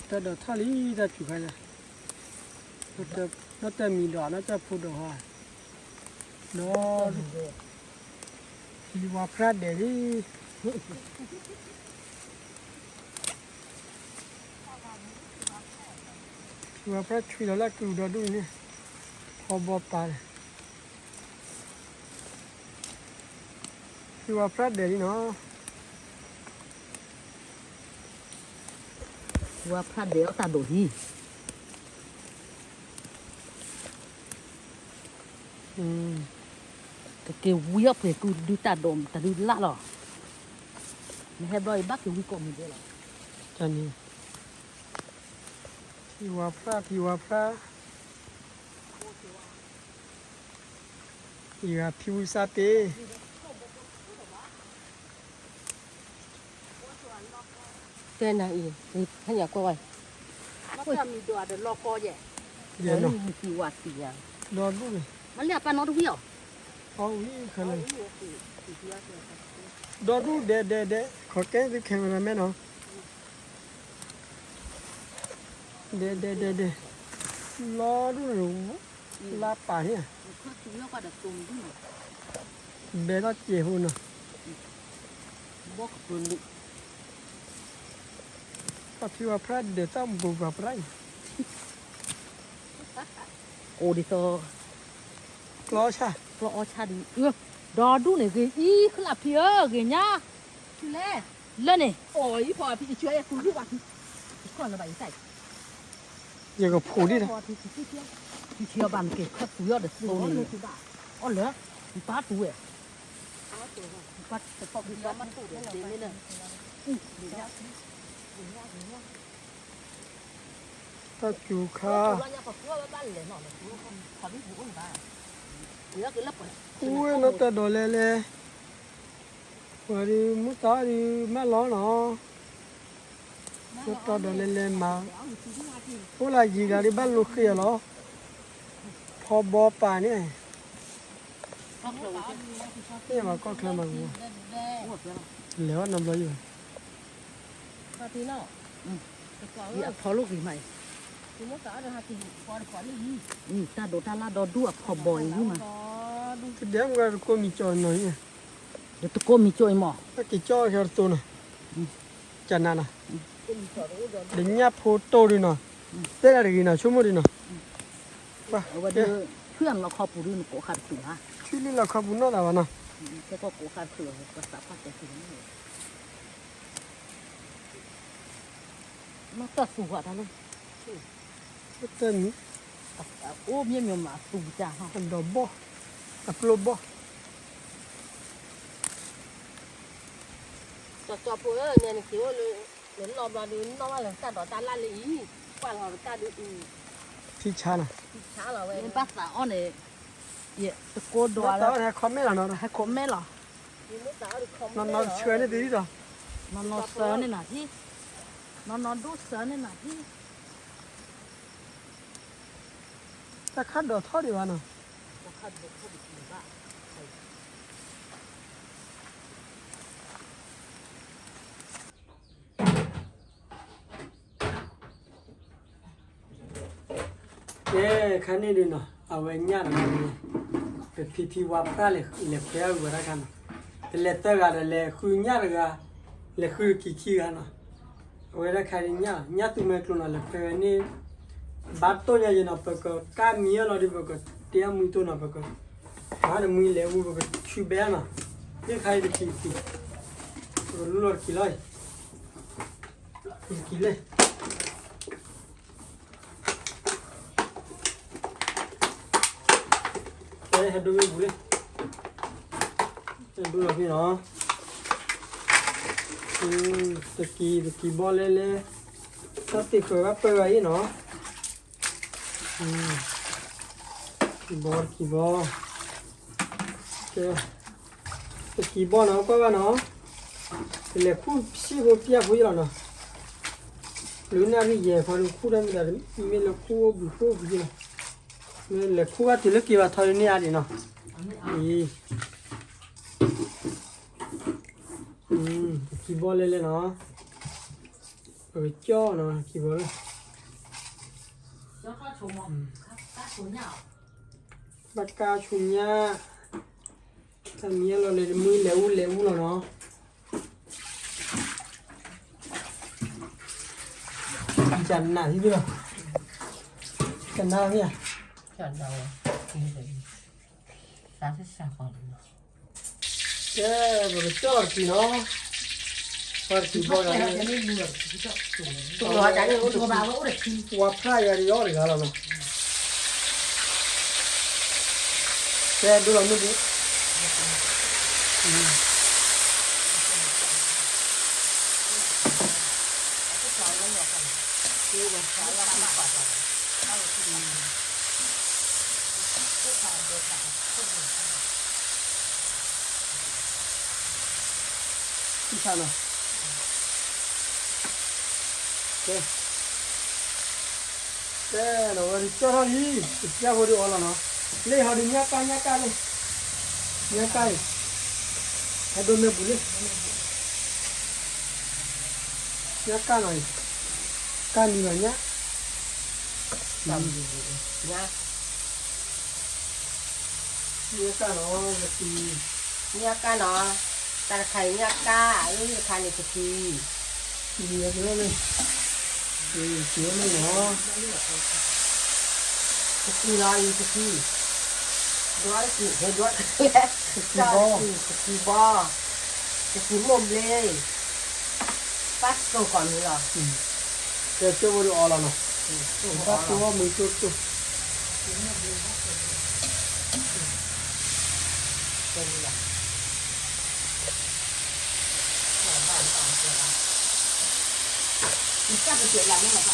tơ đỏ thà lý ra chụp hay là nó tơ mì đỏ nó tơ phụ đỏ hoa nó thì vào phát để đi vào phát chui đó là cừu đó đuôi nè họ bò pa này thì vào phát để đi nóว่าพระเดียวตาโดดี cái kêu vui về cứ đi ta đom ta đi lạ rồi mình hay đòi bắt cái vui của mình đây là cho nên thì vào phát thì là phiêu sa tê tên này thì thấy nhà cô ơi nó làm gì đòi được lo co vậy giờ nó mình chịu quạt gì à đòn luôn này mà lẽ pa nó đâu hiểu ôi khờ này đòn luôn để có cái cameraman không để lo luôn rồi la pa nhỉ nó chủ yếu qua được tùng chứ mà bé nó chè hơn rồi bóc rồi đi ta phiêu phát để tao bù vào phải ô đi to lo cha lo cha đi đó đu này cái ý cứ là phía cái nhá lẽ lên này ôi phò thì chơi cứ đi bạn còn là bảy sải giờ có phủ đi rồi thì chia bàn cái khắp chủ yếu được số này ô lẽ thì bắt tủ ấy bắt cái phòng đi bắt tủ để đến đây này ta chủ kha ui nó ta đồ lê lê rồi đi muốn tới đi má ló nó ta đồ lê lê mà ủa là gì là đi bắt lục kia nó phò bò pa nèนี่มาก็เคลมากูเหลวน้ำลอยอยู่ thì nó dạ phó lúc gì mày thì nó sợ được thì còn đi ta đồ ta la đồ đua phò bòi nhưng mà cái đếm cái cô mi cho nói nè để tôi cô mi chơi mỏ cái cho cái tôi nè chả nè để nhấp photo đi nè thế là gì nè chú mua đi nè và đưa khuyên nó khó phụ đi cổ khát sửa ha chú đi là không muốn nó là nè cái có cổ khát sửa có sắp phát cái sửa nó ta sửa ta luôn cái tên ôm như mà sửa chả ha anh đồ bò upload bò cho phụ ơi nhà kiểu lớn lòm là đến nó là ta đỏ ta la lý qua là ta được thì chả nè khá là vậy nên bác xã on này dạ tôi cô đồ nó là tao hay comment là nó hay có mẹ là nó chơi nó tí rồi nó sớ nên là gì nó đốt sớ nên là gì ta cắt đồ thôi đi vào nè le khane de no awenya na ni pe pipi wa pra le pe wa ra kan le ta ga le khu nya ga le khu ki ga na wa ra khari nya tu me klo na le pe ni ba to nya na pe ko ka mi lo di pe ko tia mu to na pe ko ha de mu le u pe chu be na ye khai de ki lu lo ki lai ki le hai đôi bù lên đôi là cái đó từ kỳ bò lên lên sắp thì phải bắt bơi ấy nó kỳ bò kìa từ kỳ bò nó có vào nó thì là khu xí vô phía vui rồi nó lúc nào đi về phải khu đó mình là khu gì mình là khu thì lúc kia vào thôi đi ăn đi nó kỳ bò lên nó rồi cho nó kỳ bò lên bắt cá chun nha thằng mía nó lên mui léo rồi nó chăn nào thì được chăn nào nhỉ chọn đâu sao sẽ sao còn rồi cho thì nó thì bò này tụi nó trái được tụi bao lỗ được qua phai ra đi đó để làm nó cái đứa làm nó đi sao nào nó đi cho nó đi ra vô đi ở nó lấy họ đi nhá ca lên nhá ca hai đôi mẹ bù lên nhá ca này ca đi vào nhá làm gì nhá nhá ca nó thì nhá ca nó ta khai nhá ca ấy khai này thì nhá cái này thì nó thì nói thì nói thì hay nói thì bò thì mồm lên bắt câu còn nữa rồi cái chỗ vô đi ở là nó bắt chỗ mình chỗ chắc là chuyện làm như là vậy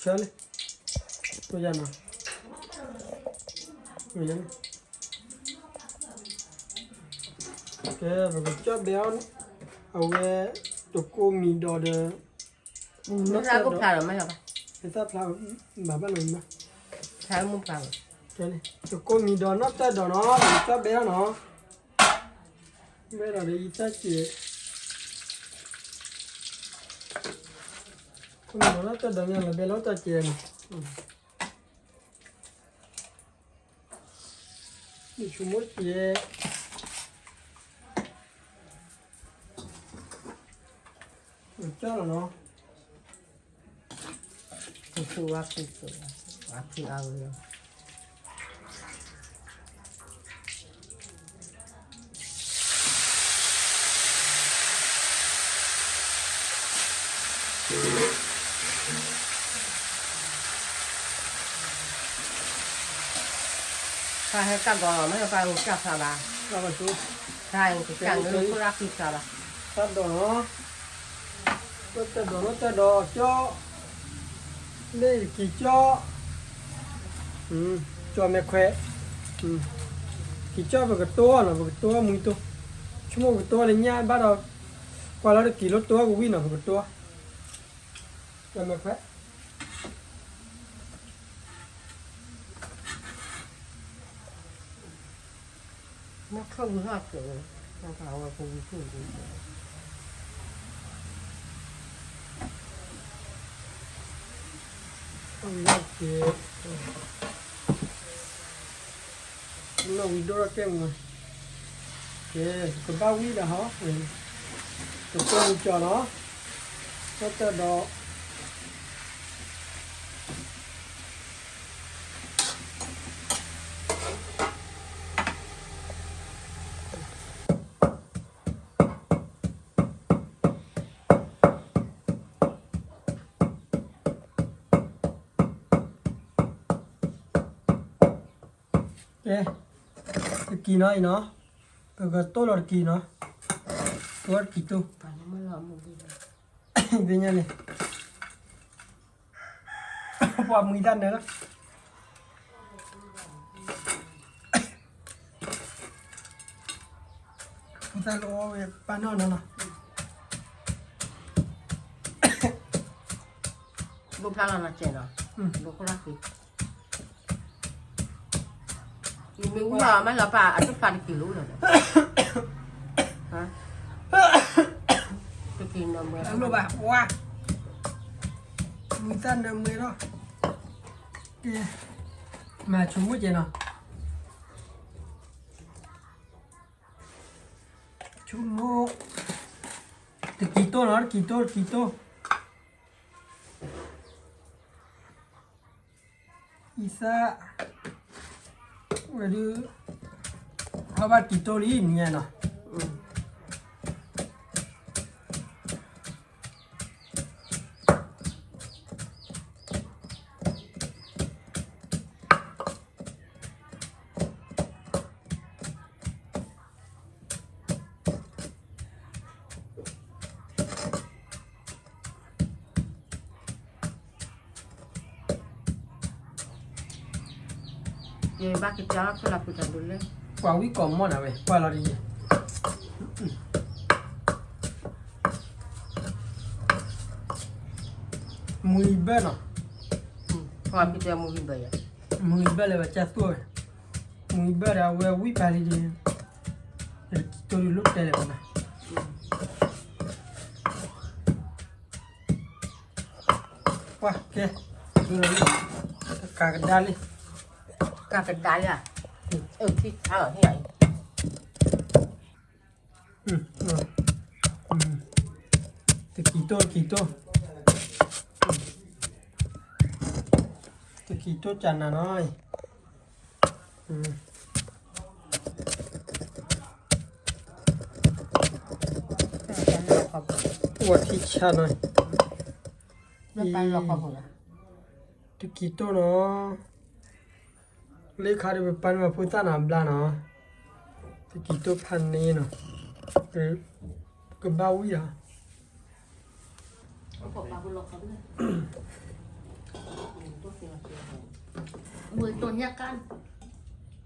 चल तो जाना cái rồi cho béo ở cái tụ cô mì đỏ de nó ra cũng phải rồi mấy hả người ta làm mà bắt lần mà phải không phải cái này tụ cô mì đỏ nó ta đỏ nó cho béo nó bây giờ đi ta chỉ cô mì đỏ nó ta đỏ nha là béo nó ta chỉ này đi chung một chỉ cho là nó Itu waktu itu awal. Khai hay cắt đỏ mấy cái cắt sao bà? แล้วก็ตู้ Khai cái cắt nó có ra kịp sao bà? ตัดดอกเนาะก็ตัดดอกแล้วตัดดอกเจาะนี่กี่เจาะเจาะไม่แควกี่เจาะไปกับตัวเนาะไปกับตัวมือตัวชั่วโมงกับตัวอะไรเงี้ยบ้านเรากว่าเราได้กี่รถตัวก็วิ่งเนาะไปกับตัวเจาะไม่แคว Nó không ra kiểu nó thảo là không phụ gì. ต้องเลิกเก็บเราวิดีโอเกมเลยเก็บก็บ้าวิ่งแล้วฮะตัวตัวมีจอเนาะก็จะดอก 예, kỳ nói nó, cái tô là kỳ nó, tô là kỳ tô, Phải nó mới làm một cái. về nhà này, qua mười đàn nữa đó, chúng ta lo về bán nó nữa, Lúc ra là trẻ rồi. Lúc có ra kịp. Mình cũng là mấy là bà ăn chút phần kiểu rồi. Hả? Cái kia nó mới. ăn đồ bạc qua, mười đàn là mười đó, mà chúng có gì nào, chúng nó, từ kỳ tô nó kỳ tô. Isa waduh apa kita ini ya nah Vậy bác cái cháu cứ làm cái đồ lên. qua quý còn món nào vậy qua là đi mùi bê nó Qua cái cháu mua cái bầy à? mùi bê là cha tôi mùi bê là qua quý bà đi đi tôi đi lúc đây là này qua kia tôi đi cả cái đa đi Cả cái đáy à? Thì ở như vậy. Từ kỳ tô từ kỳ tô chăn là nói ủa thịt chăn rồi Nó tan lọc vào hả? từ kỳ tô nó lấy khai được pan mà phụ ta làm bla nó từ kỳ tô pan này nó cái bao gì à Mười tuần nha can.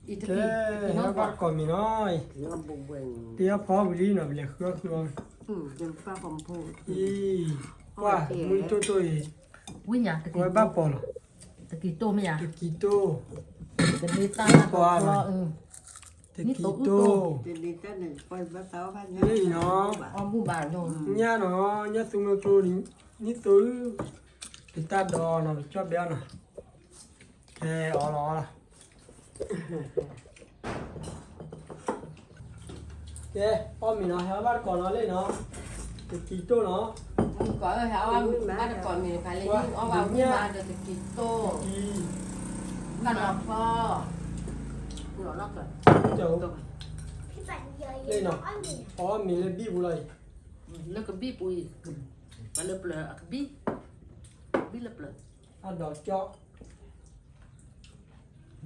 Đi thực thế nó bắt còn mình nói Nó bùng bềnh. tia phó vì lý nó bị khước luôn Đừng pha phòng phụ. y qua mũi tôi Quý nhà thực ngoài bắp bò nó thực kỳ tô mấy nhà. từ kỳ tô Cái đi ta Qua lo rồi. từ Ní kỳ tổ út tô Thì đi tới này quay bắt táo phát nhá. đây nó Ông bu bàn rồi. nha nó nhá tung nó tôi đi ní tối thì ta đò nó cho béo nè ok ó nó là ok ông mình nói hả bắt còn nó lên nó từ kỳ tô nó Có ơi hả ông? Bác được còn mình phải lấy những ông vào bu bàn được cái tô. kỳ Cả nó pho. Nó lóc rồi. chậu lên nó ó mình lên bi bu này Nó có bíp ui. Và lớp lờ cái bíp. Bíp lớp lờ. ăn đỏ cho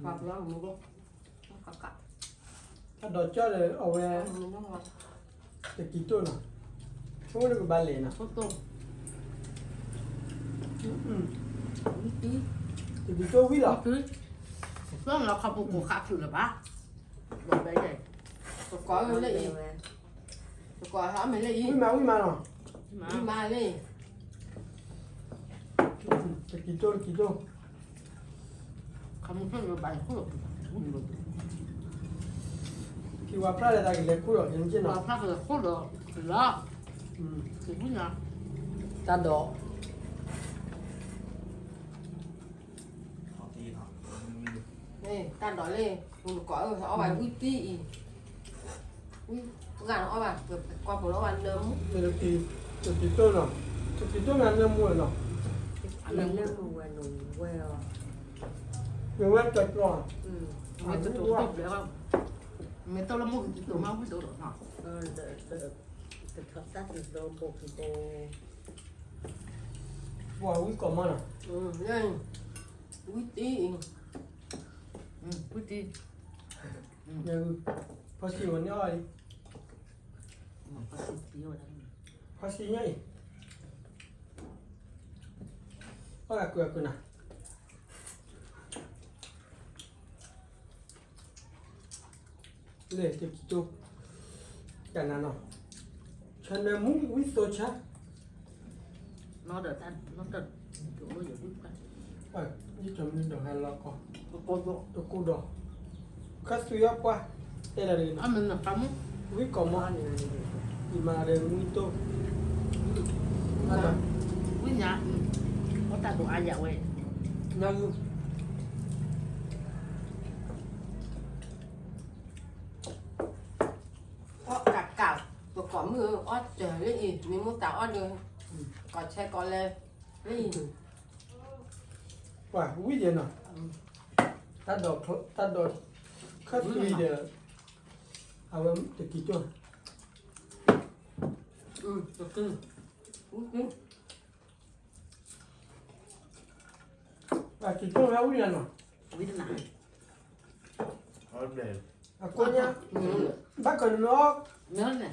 Hoặc nó mua kakak. ถ้าดอกจ้าเลยเอาไว้ Minum lah. ตะกี้ตัวน่ะช่วงนี้ก็บาเลยนะ Foto. Witi. ตะกี้ตัววิ่งหรอ Cứ. Cứ là không có khác thử là bác. Rồi đây này. Có rồi lấy. Có hả mày lấy gì? วิ่งมาหรอ Đi mà lấy. ตะกี้ตัวตะกี้ตัว Không có người bài không được. คิดว่าพระอะไรตะกี้เล็กคู่หรอเห็นจริงหรอ Và phát là không được. Thì đó. อืม Thì biết nào. ตาดอก Nè, ta đỏ lên. Có rồi họ bài witi. Ui, gà nó bà, qua của nó bà nấm. ตะกี้ตัวน่ะตะกี้ตัวนั้นยังมัวเนาะ Lên lên mùa nụ queo. ยังว่าจัดก่อน Mày tôi tổ tục đấy không? Mày tôi là một cái tổ mau với tổ độ nào. Được thật sát được đồ bột thì đồ. ว่าวิ่งก่อนมาน่ะ Lên. Witi. Ừ, quyết đi. ยังภาษีวันนี้อะไร Mà có sự tí rồi đấy. ภาษีไงก็อยากเกิดกันนะเลยตะกี้ตัวกันนั่นเนาะฉันเนี่ยมุ่งวิ่งตัวช้า Nó đợt ăn, nó đợt chỗ nó nhiều quyết. ไปนี่จะมีดอกฮันล็อกก่อน Cô độ. ตัวกูดอกคัสซุยะกว่าเอลารีนะ À mình là cắm. วิ่งก่อนมา Con này. อีมาเร็วมุ่งตัวนั่นแหละ Quyết nhà. Có ta đồ ai dạo vậy? นั่ง Có cả cả. Rồi có mưa ót trời lấy gì. Mình muốn tạo ót được. Có xe có lên. Lấy gì. ว่าวิ่งเดียวน่ะตัดดอกคัสซุยเดียวเอาไว้ตะกี้ตัว Ừ, được cưng. Witi. ว่ากี่ตัวแล้ววิ่งน่ะ Biết thế nào? Ok. อะกูเนี่ยบ้านก่อนน้อง Nhớ này.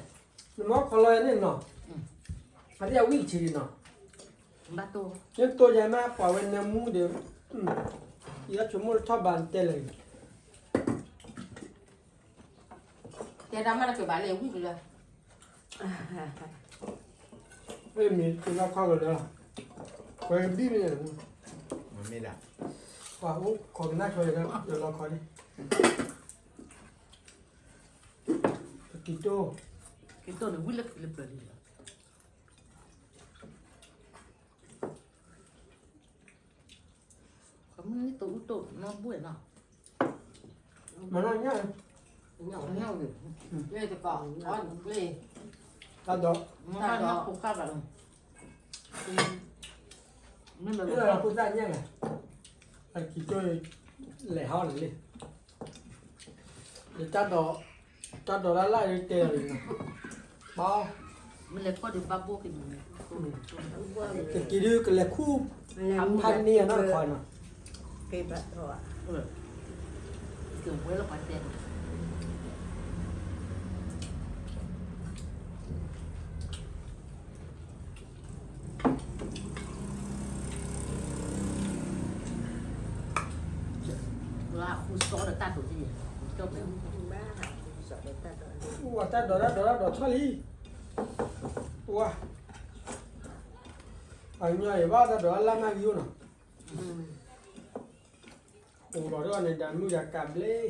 น้องขอลอยนี่เนาะพัทยาวิ่งชีเนาะ Ba tô. ยังตัวใหญ่มากกว่าเวนนมูเดียวอีกชั่วโมงชอบบานเตเลย Thế ra mà là kiểu bà lấy witi rồi. ไม่มีตัวรับเข้ากันแล้วคอยบี้เนี่ย มันไม่ดับ ว่าโอ้ขอกันหน้าช่วยกันเดี๋ยวรอคอยดิกี่ตัว Cái tô này quyết lực lực là gì? Không ní tổ nó buổi nào. มันน้อยง่าย Nhỏ nhau được. Lấy thì có. Ót lấy. ตาดอก Nó ăn nó cũng khác là. Nên นี่ là เราพูดได้ยังไงไอ้กี่ตัวแหล่ห้องเลยเดี๋ยวตาดอกละลายเตเลยนะบ้า mình lấy qua được ba bố thì mình. ตะกี้ดื้อกันแหละคู่พันเนี่ยน่าคอยเนาะ Cây bạc thọ. Ừ. Kiểu quế là quả tiền. ว่าคุณโซ่เดือดตาตัวที่เจ้าเป็น Ba hạt. Sợ để ta đợi. ว่าตาดอกทอลีว่าไอ้เนี่ยว่าตาดอกละมาอยู่เนาะ โอ้บอกด้วยในดันมือยากลับเลย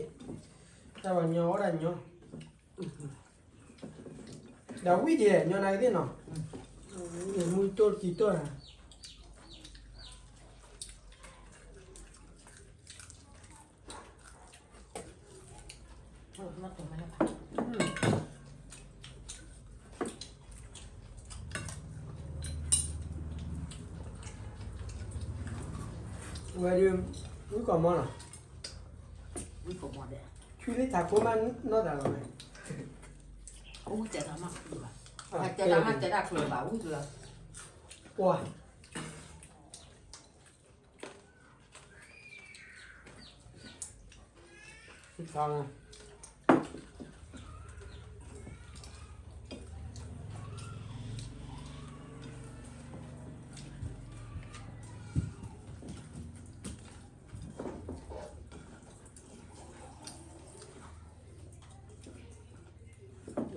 แต่ว่าnhỏ là nhỏ đào quý gì nhỏ này thế nào mùi tốt kỳ tốt à nó còn mấy bạn. ngoài đường quý còn món à Quý cổ mòn đấy. truy lấy thằng của man nó là rồi Cũng trẻ lắm ạ. Chạy ra mà chạy ra cửa bảo witi rồi. wow ฟัง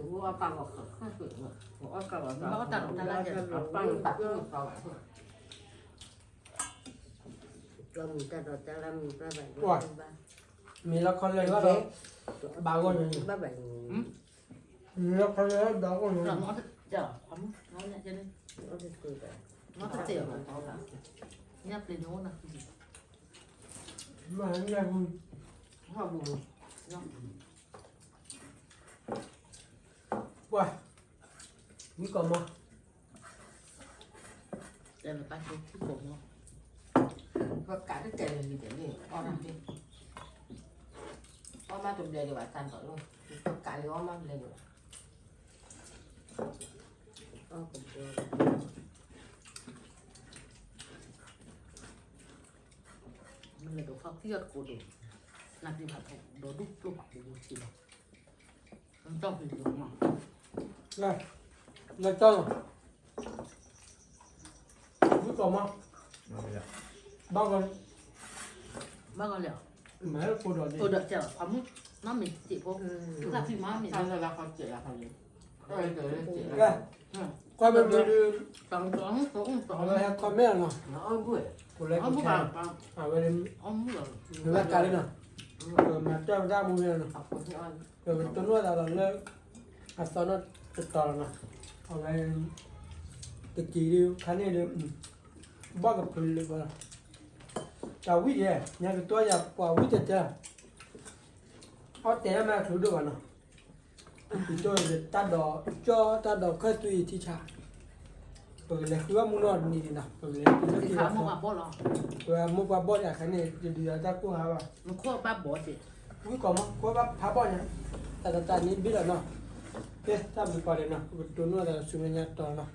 我阿爸我看水了，我阿爸我我打他那些，阿爸你打就搞完了。 cho mình ta rồi ta làm mình ba bảy Ủa? ba มีละครเลยก็เราบางคนอยู่ ba bảy มีละครเลยบางคนอยู่ Rồi nó chờ ấm nó nhẹ cho nên nó thì từ từ nó thật tiểu là to lắm nhấp lên nó nè มาเนี่ยคุณ Hoa bùn. ว่ามีก่อนมั้ย đây là tay cái cổ nó Và cả cái kệ là gì để đi, con làm đi. Con mang tụi đề để bảo tàn tội luôn. Cả thì con mang lên được. con cũng được mình là đồ khóc thiết của đồ làm gì phải đồ đúc đồ mặc đồ chỉ là nó trong thì được mà เลยเลยจ้องมีก่อนมั้ย มาไม่ดับบ างคน bác con liệu หมายกูโดดดิ tôi đợi chờ ấm nó mình chị cô chúng ta phim má mình Sao giờ là con chị là con gì? Đây kể lên chị ก็ là. ก็เป็นมือดู tầng tầng tầng เอา tầng ไว้ให้คอมเมนต์เนาะ Nó ơi buổi. กูเลยกู ông bố แช bà ร์ bà เอาไว้ใน ông bố bà รายการเลยเนาะมาเจ้าจ้ามือเนาะ Học của chị ơi. เกิดเป็นต้นว่าเราเลิกอัศนติดต่อเนาะเอาไว้ตะกี้ดิคันนี้ดิบ้ากับคนเลยบ่จะวิ่งเนี่ยเป็นตัวอยากกว่าวิ่งจะเจอเอาแต่มาถูกด้วยเนาะอีตัวจะตัดดอกจ่อตัดดอกแค่ตุยที่ชาเปิดเลยคือว่ามึงนอนนี่นะเปิดเลย thì khá mua bà bố lo ว่ามึงว่าบ่อยากคันนี้จะดีจะกูหาว่า nó khô ba bố chị วิ่งก่อนมั้งเพราะว่าพาบ่เนี่ยแต่ตอนนี้บิดเนาะเอ๊ะถ้าบิดก่อนเลยเนาะตัวนู้นเราสุนัขต่อเนาะ